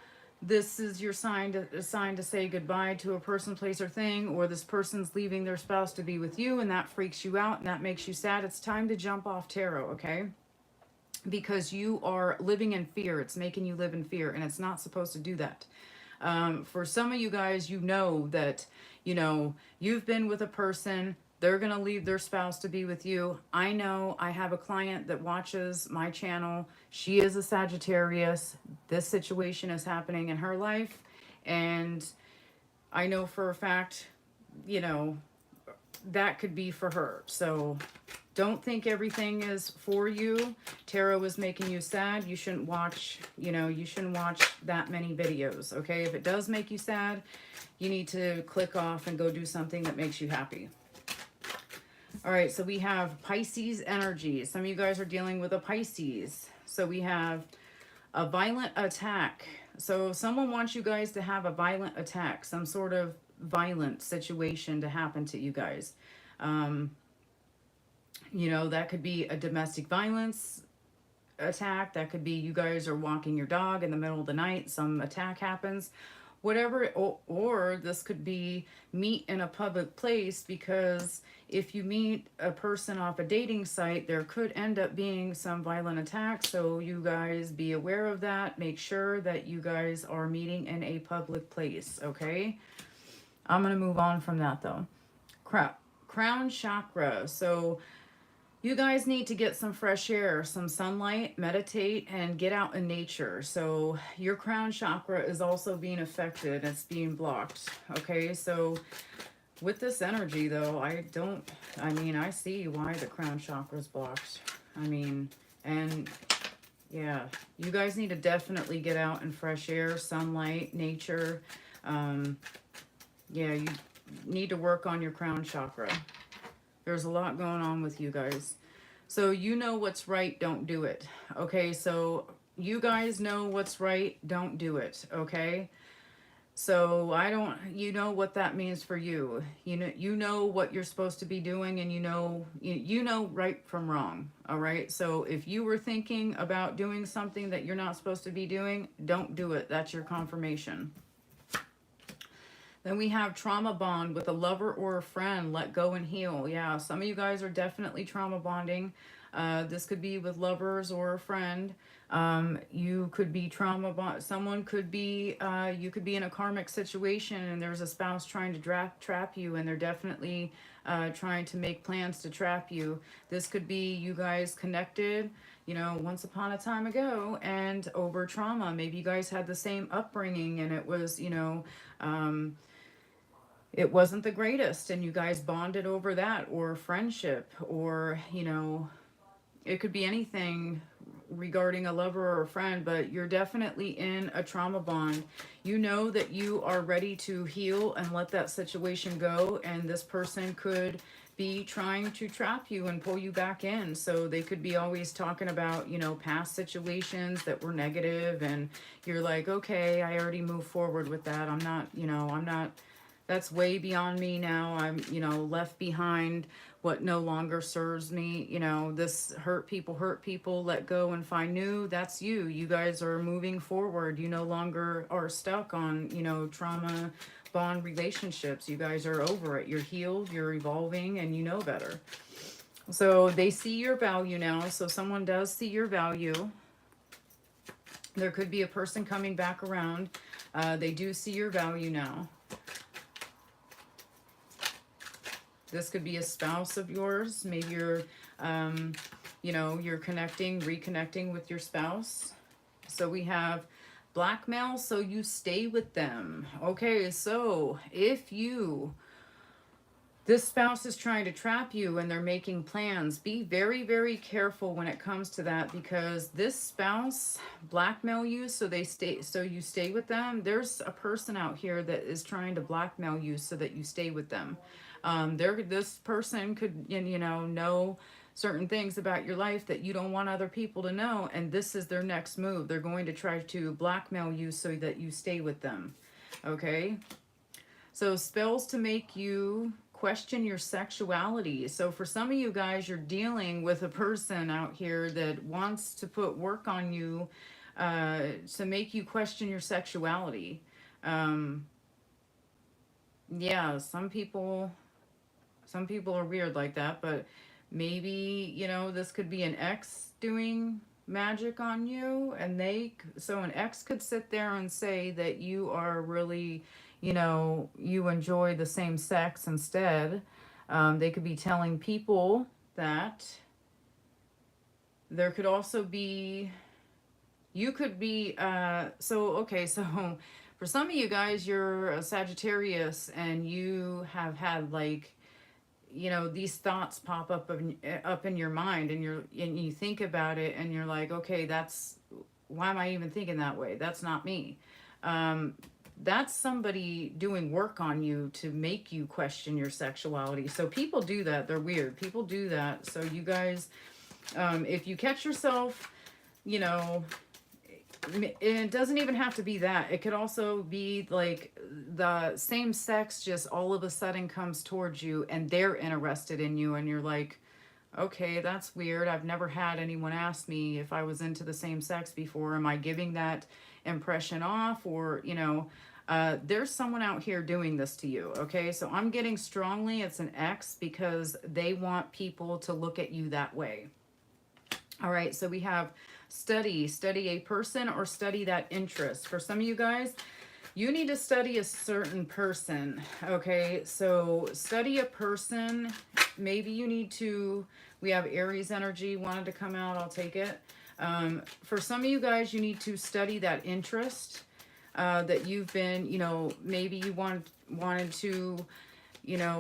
this is your sign to say goodbye to a person, place, or thing, or this person's leaving their spouse to be with you, and that freaks you out and that makes you sad, it's time to jump off tarot, okay? Because you are living in fear. It's making you live in fear, and it's not supposed to do that. For some of you guys, you know that, you know, you've been with a person, they're going to leave their spouse to be with you. I know I have a client that watches my channel. She is a Sagittarius. This situation is happening in her life. And I know for a fact, you know, that could be for her. So don't think everything is for you. Tarot is making you sad. You shouldn't watch, you know, you shouldn't watch that many videos, okay? If it does make you sad, you need to click off and go do something that makes you happy. All right, so we have Pisces energy. Some of you guys are dealing with a Pisces. So we have a violent attack. So someone wants you guys to have a violent attack, some sort of violent situation to happen to you guys. You know, that could be a domestic violence attack. That could be you guys are walking your dog in the middle of the night, some attack happens. Whatever, or this could be meet in a public place, because if you meet a person off a dating site, there could end up being some violent attack. So you guys be aware of that. Make sure that you guys are meeting in a public place, okay? I'm going to move on from that though. Crown chakra. So you guys need to get some fresh air, some sunlight, meditate, and get out in nature. So your crown chakra is also being affected. It's being blocked. Okay, so with this energy, though, I see why the crown chakra is blocked. I mean, and yeah, you guys need to definitely get out in fresh air, sunlight, nature. Yeah, you need to work on your crown chakra. There's a lot going on with you guys. So you know what's right, don't do it. Okay, so you guys know what's right, don't do it, okay? So you know what that means for you. You know what you're supposed to be doing, and you know right from wrong, all right? So if you were thinking about doing something that you're not supposed to be doing, don't do it. That's your confirmation. Then we have trauma bond with a lover or a friend. Let go and heal. Yeah, some of you guys are definitely trauma bonding. This could be with lovers or a friend. You could be trauma bond. Someone could be, you could be in a karmic situation and there's a spouse trying to trap you, and they're definitely trying to make plans to trap you. This could be you guys connected, you know, once upon a time ago, and over trauma. Maybe you guys had the same upbringing and it was, you know, it wasn't the greatest, and you guys bonded over that, or friendship, or, you know, it could be anything regarding a lover or a friend, but you're definitely in a trauma bond. You know that you are ready to heal and let that situation go, and this person could be trying to trap you and pull you back in. So they could be always talking about, you know, past situations that were negative, and you're like, okay, I already moved forward with that. I'm not, that's way beyond me now. I'm, you know, left behind what no longer serves me. You know, this hurt people, let go and find new. That's you. You guys are moving forward. You no longer are stuck on, you know, trauma bond relationships. You guys are over it. You're healed, you're evolving, and you know better. So they see your value now. So someone does see your value. There could be a person coming back around. They do see your value now. This could be a spouse of yours. Maybe you're, you know, you're reconnecting with your spouse. So we have blackmail, so you stay with them. Okay, so if this spouse is trying to trap you and they're making plans, be very, very careful when it comes to that, because this spouse blackmail you so you stay with them. There's a person out here that is trying to blackmail you so that you stay with them. This person could, know certain things about your life that you don't want other people to know, and this is their next move. They're going to try to blackmail you so that you stay with them. Okay? So spells to make you question your sexuality. So for some of you guys, you're dealing with a person out here that wants to put work on you to make you question your sexuality. Yeah, some people are weird like that, but maybe, this could be an ex doing magic on you, and so an ex could sit there and say that you are really, you enjoy the same sex instead. They could be telling people that. There could also be, you could be, okay, so for some of you guys, you're a Sagittarius and you have had like, these thoughts pop up in your mind, and you think about it and you're like, okay, why am I even thinking that way? That's not me. That's somebody doing work on you to make you question your sexuality. So people do that. They're weird. People do that. So you guys, if you catch yourself, it doesn't even have to be that. It could also be like the same sex just all of a sudden comes towards you and they're interested in you, and you're like, okay, that's weird. I've never had anyone ask me if I was into the same sex before. Am I giving that impression off? Or, there's someone out here doing this to you. Okay, so I'm getting strongly it's an ex, because they want people to look at you that way. All right, so we have study a person or study that interest. For some of you guys, you need to study a certain person. Okay, so study a person. Maybe you need to, we have Aries energy wanted to come out. I'll take it. For some of you guys, you need to study that interest that you've been, maybe you wanted to,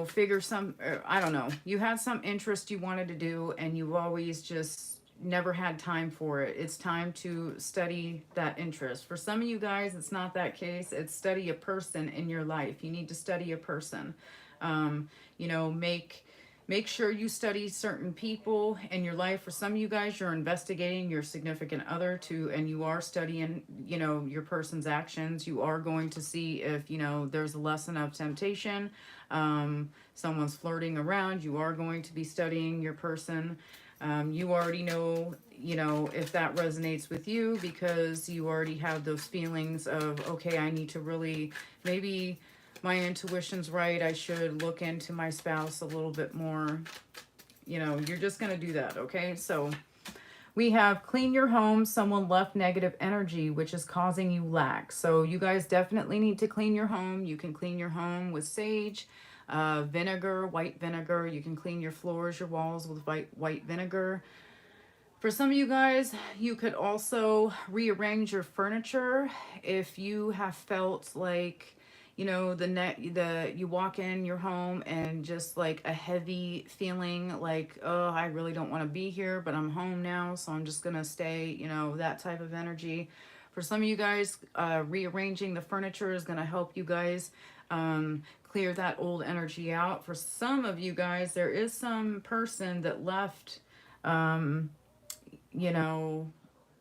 figure some, I don't know. You had some interest you wanted to do and you've always just never had time for it. It's time to study that interest. For some of you guys, it's not that case. It's study a person in your life. You need to study a person. Make sure you study certain people in your life. For some of you guys, you're investigating your significant other too, and you are studying, your person's actions. You are going to see if, there's a lesson of temptation. Someone's flirting around. You are going to be studying your person. You already know, if that resonates with you, because you already have those feelings of, okay, I need to really, maybe my intuition's right. I should look into my spouse a little bit more. You're just going to do that. Okay. So we have clean your home. Someone left negative energy, which is causing you lack. So you guys definitely need to clean your home. You can clean your home with sage. Vinegar, white vinegar. You can clean your floors, your walls with white vinegar. For some of you guys, you could also rearrange your furniture if you have felt like, you walk in your home and just like a heavy feeling like, oh, I really don't want to be here, but I'm home now, so I'm just gonna stay, that type of energy. For some of you guys, rearranging the furniture is gonna help you guys clear that old energy out. For some of you guys, there is some person that left,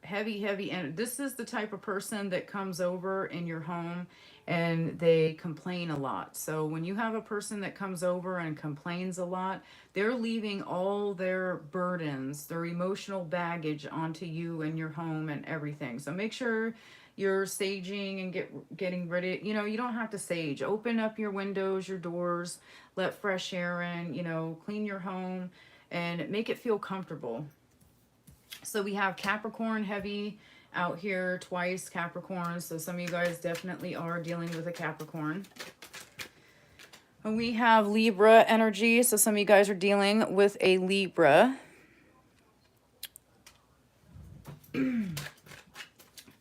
heavy. And this is the type of person that comes over in your home and they complain a lot. So when you have a person that comes over and complains a lot, they're leaving all their burdens, their emotional baggage onto you and your home and everything. So make sure you're saging and getting ready. You don't have to sage. Open up your windows, your doors, let fresh air in, clean your home and make it feel comfortable. So we have Capricorn heavy out here twice, Capricorn. So some of you guys definitely are dealing with a Capricorn. And we have Libra energy. So some of you guys are dealing with a Libra.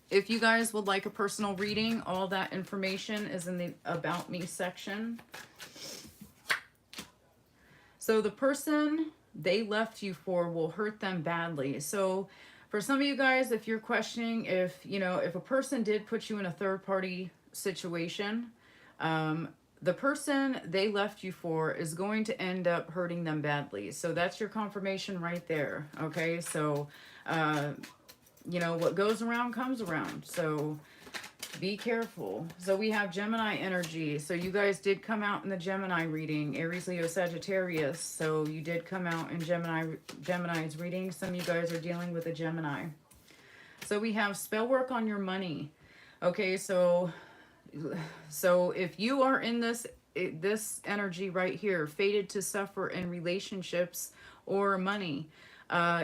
If you guys would like a personal reading, all that information is in the About Me section. So the person they left you for will hurt them badly. So for some of you guys, if you're questioning if, you know, if a person did put you in a third party situation, the person they left you for is going to end up hurting them badly. So that's your confirmation right there. Okay. So, you know, what goes around comes around. So be careful. So we have Gemini energy. So you guys did come out in the Gemini reading, Aries, Leo, Sagittarius. So you did come out in Gemini's reading. Some of you guys are dealing with a Gemini. So we have spell work on your money. Okay, so if you are in this energy right here, fated to suffer in relationships or money,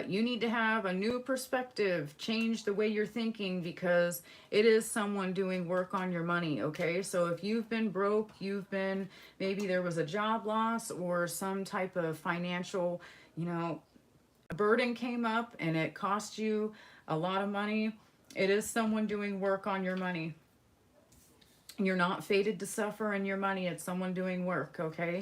you need to have a new perspective, change the way you're thinking, because it is someone doing work on your money. Okay, so if you've been broke, maybe there was a job loss or some type of financial, you know, burden came up and it cost you a lot of money. It is someone doing work on your money. You're not fated to suffer in your money. It's someone doing work. Okay,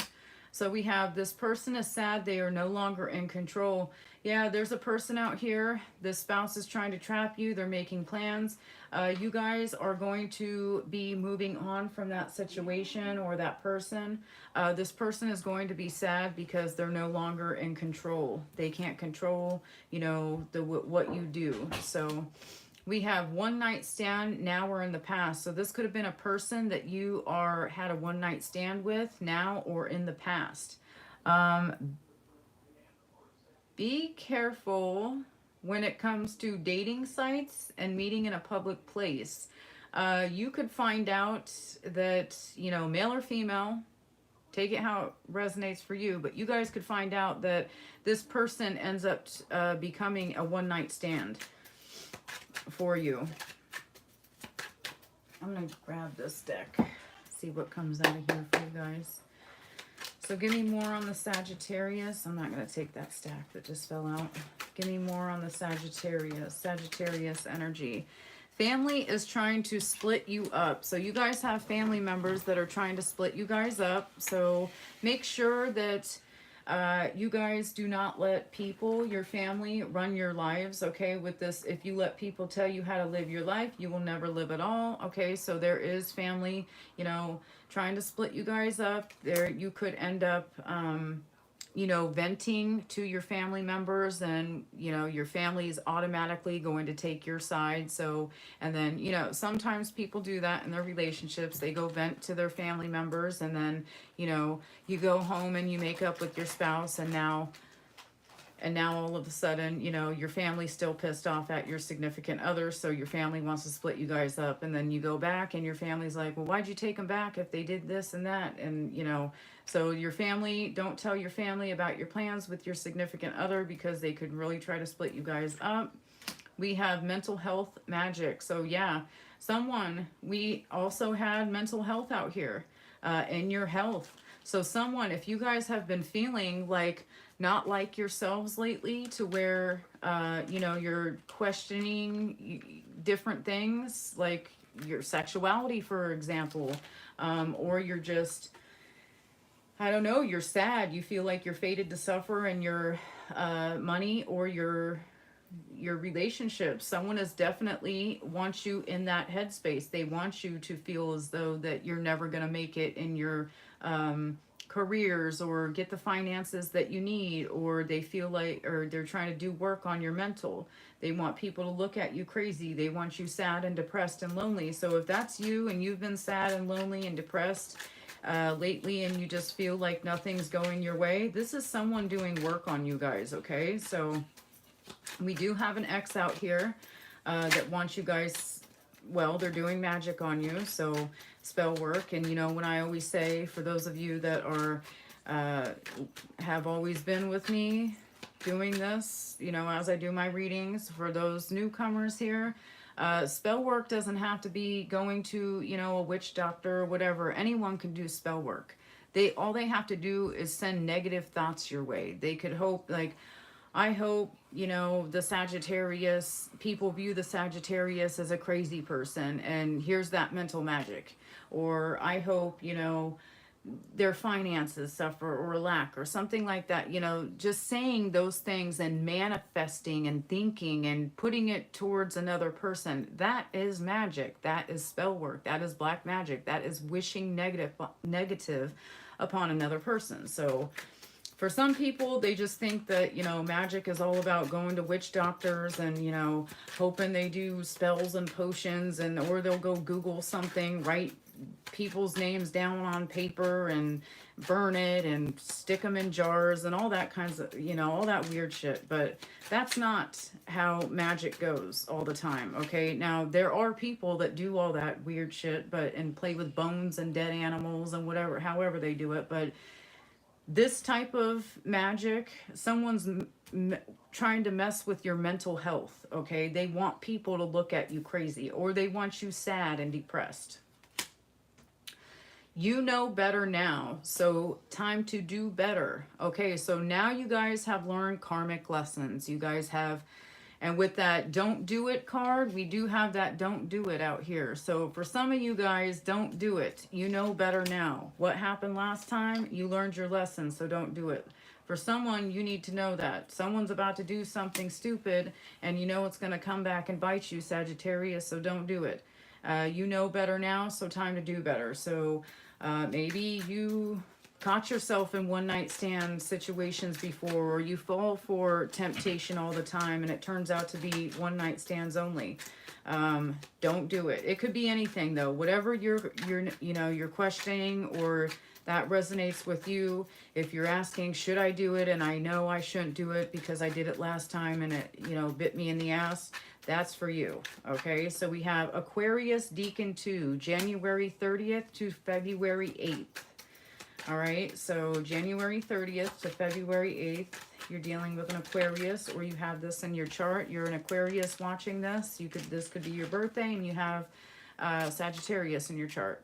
so we have this person is sad. They are no longer in control. Yeah, there's a person out here. The spouse is trying to trap you. They're making plans. You guys are going to be moving on from that situation or that person. This person is going to be sad because they're no longer in control. They can't control, you know, what you do. So we have one night stand now or in the past. So this could have been a person that you had a one night stand with now or in the past. Be careful when it comes to dating sites and meeting in a public place. You could find out that, you know, male or female, take it how it resonates for you, but you guys could find out that this person ends up becoming a one night stand for you. I'm going to grab this deck, see what comes out of here for you guys. So give me more on the Sagittarius. I'm not going to take that stack that just fell out. Give me more on the Sagittarius energy. Family is trying to split you up. So you guys have family members that are trying to split you guys up. So make sure that you guys do not let people, your family, run your lives. Okay, with this, if you let people tell you how to live your life, you will never live at all. Okay, so there is family, you know, trying to split you guys up. There, you could end up, you know, venting to your family members, and, you know, your family is automatically going to take your side. So, and then, you know, sometimes people do that in their relationships. They go vent to their family members, and then, you know, you go home and you make up with your spouse, and now all of a sudden, you know, your family's still pissed off at your significant other, so your family wants to split you guys up, and then you go back and your family's like, well, why'd you take them back if they did this and that? And, you know, so your family, don't tell your family about your plans with your significant other, because they could really try to split you guys up. We have mental health magic. So yeah, we also had mental health out here in your health. So someone, if you guys have been feeling like not like yourselves lately, to where, you know, you're questioning different things like your sexuality, for example, or you're just, I don't know, you're sad. You feel like you're fated to suffer in your money or your relationships. Someone is definitely wants you in that headspace. They want you to feel as though that you're never going to make it in your careers or get the finances that you need, or they feel like, or they're trying to do work on your mental. They want people to look at you crazy. They want you sad and depressed and lonely. So if that's you and you've been sad and lonely and depressed lately, and you just feel like nothing's going your way, this is someone doing work on you guys. Okay, so we do have an X out here that wants you guys, well, they're doing magic on you, so spell work. And you know, when I always say, for those of you that are have always been with me doing this, you know, as I do my readings, for those newcomers here, spell work doesn't have to be going to, you know, a witch doctor or whatever. Anyone can do spell work. All they have to do is send negative thoughts your way. They could hope like, I hope, you know, the Sagittarius, people view the Sagittarius as a crazy person, and here's that mental magic. Or I hope, you know, their finances suffer or lack or something like that. You know, just saying those things and manifesting and thinking and putting it towards another person, that is magic. That is spell work. That is black magic. That is wishing negative upon another person. So for some people, they just think that, you know, magic is all about going to witch doctors and, you know, hoping they do spells and potions, and or they'll go Google something, write people's names down on paper and burn it and stick them in jars and all that kinds of, you know, all that weird shit. But that's not how magic goes all the time. Okay, now there are people that do all that weird shit, but and play with bones and dead animals and whatever, however they do it. But this type of magic, someone's trying to mess with your mental health. Okay, they want people to look at you crazy, or they want you sad and depressed. You know better now, so time to do better. Okay, so now you guys have learned karmic lessons. You guys have, and with that don't do it card, we do have that don't do it out here. So for some of you guys, don't do it. You know better now. What happened last time? You learned your lesson, so don't do it. For someone, you need to know that someone's about to do something stupid, and you know it's going to come back and bite you, Sagittarius, so don't do it. You know better now, so time to do better. So maybe you caught yourself in one night stand situations before, or you fall for temptation all the time and it turns out to be one night stands only. Don't do it. It could be anything though. Whatever you're questioning, or that resonates with you. If you're asking, should I do it? And I know I shouldn't do it because I did it last time and it, you know, bit me in the ass. That's for you. Okay, so we have Aquarius Deacon 2, January 30th to February 8th. All right, so January 30th to February 8th, you're dealing with an Aquarius, or you have this in your chart. You're an Aquarius watching this. This could be your birthday, and you have Sagittarius in your chart.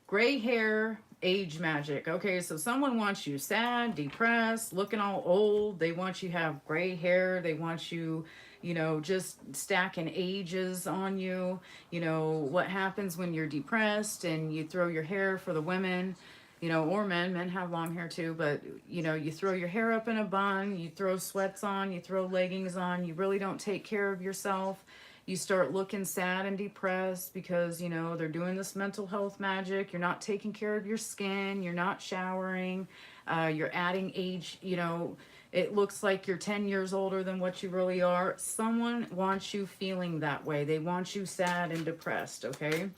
Gray hair, age magic. Okay, so someone wants you sad, depressed, looking all old. They want you to have gray hair. They want you, you know, just stacking ages on you. You know, what happens when you're depressed and you throw your hair, for the women, you know, or men. Men have long hair too, but, you know, you throw your hair up in a bun, you throw sweats on, you throw leggings on, you really don't take care of yourself. You start looking sad and depressed because, you know, they're doing this mental health magic. You're not taking care of your skin. You're not showering. You're adding age, you know, it looks like you're 10 years older than what you really are. Someone wants you feeling that way. They want you sad and depressed, okay?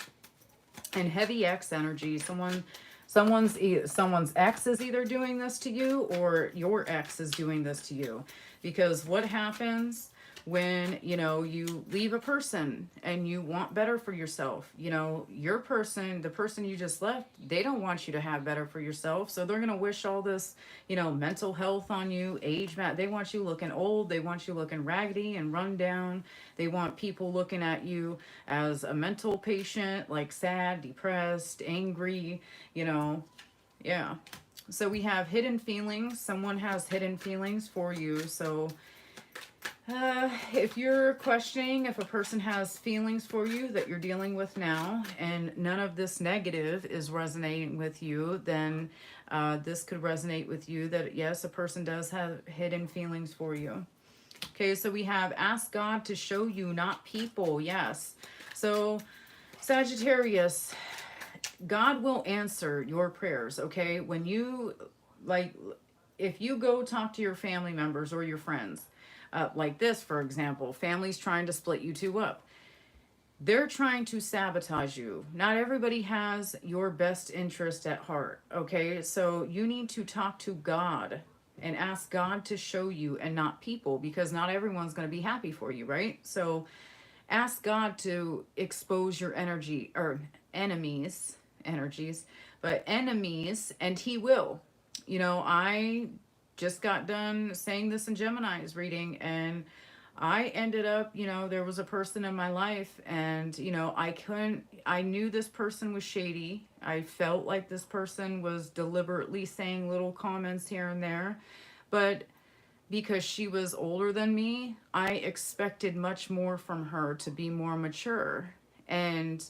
And heavy X energy. Someone's ex is either doing this to you, or your ex is doing this to you. Because what happens when, you know, you leave a person and you want better for yourself? You know, your person, the person you just left, they don't want you to have better for yourself. So they're going to wish all this, you know, mental health on you, they want you looking old. They want you looking raggedy and run down. They want people looking at you as a mental patient, like sad, depressed, angry, you know. Yeah. So we have hidden feelings. Someone has hidden feelings for you. So if you're questioning if a person has feelings for you that you're dealing with now, and none of this negative is resonating with you, then this could resonate with you, that yes, a person does have hidden feelings for you. Okay, so we have ask God to show you, not people. Yes. So Sagittarius, God will answer your prayers. Okay, when you, like, if you go talk to your family members or your friends, like this, for example, families trying to split you two up. They're trying to sabotage you. Not everybody has your best interest at heart, okay? So you need to talk to God and ask God to show you, and not people, because not everyone's going to be happy for you, right? So ask God to expose your energy, or energies, but enemies, and he will. You know, I just got done saying this in Gemini's reading, and I ended up, you know, there was a person in my life, and, you know, I knew this person was shady. I felt like this person was deliberately saying little comments here and there, but because she was older than me, I expected much more from her, to be more mature. And,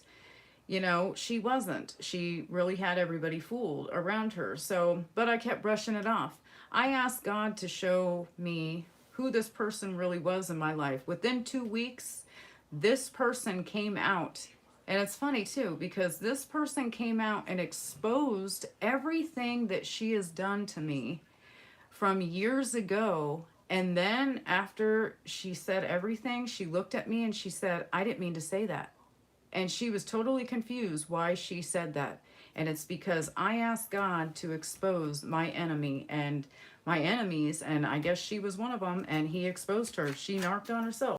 you know, she wasn't. She really had everybody fooled around her. So, but I kept brushing it off. I asked God to show me who this person really was in my life. Within 2 weeks, this person came out. And it's funny too, because this person came out and exposed everything that she has done to me from years ago. And then after she said everything, she looked at me and she said, I didn't mean to say that. And she was totally confused why she said that. And it's because I asked God to expose my enemy and my enemies. And I guess she was one of them. And he exposed her. She narked on herself.